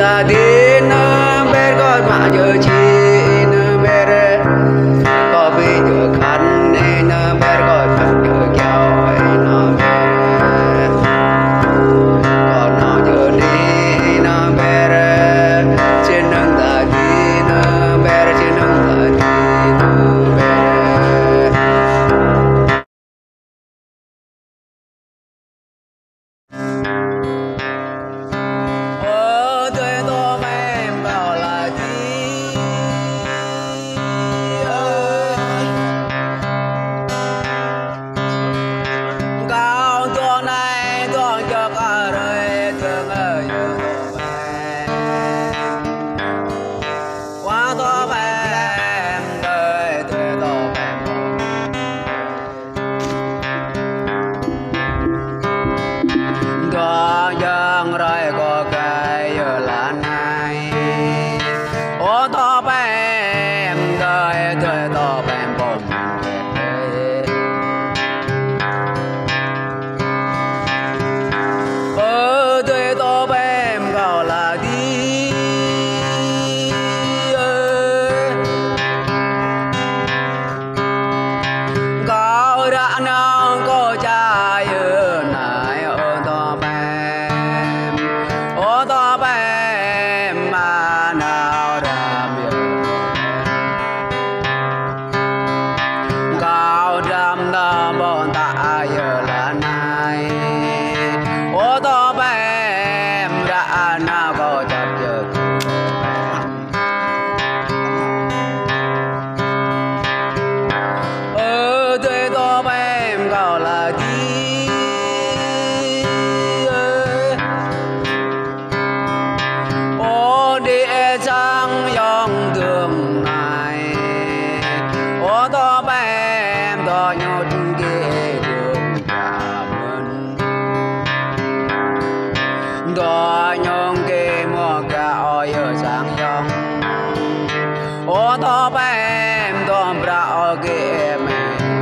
ta tin bên con mà giờ chi bên có vì giờ khăn nên bên con phải giờ giàu nó còn nó giờ đi nó bên trên nâng ta tin bên trên nâng ta tin bên Hãy subscribe cho kênh Ghiền Mì Gõ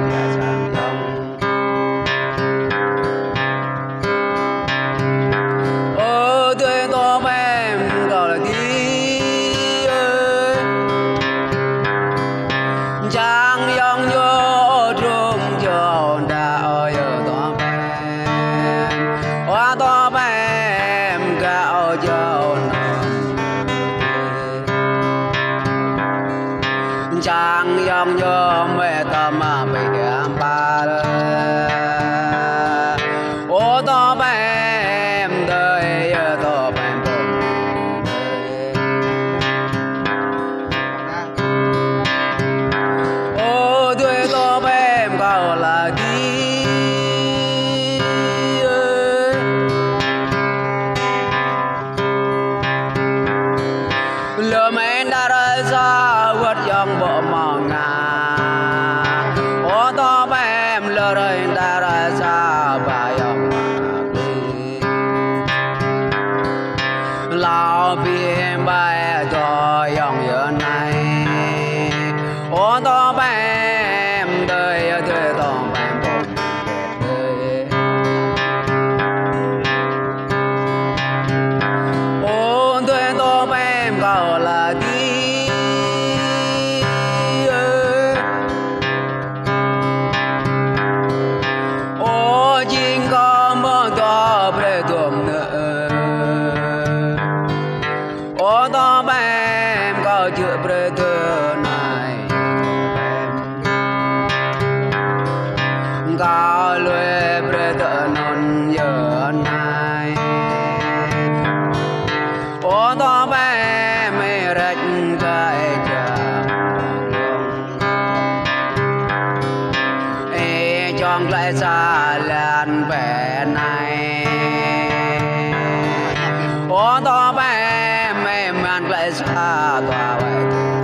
để không bỏ lỡ những video hấp dẫn.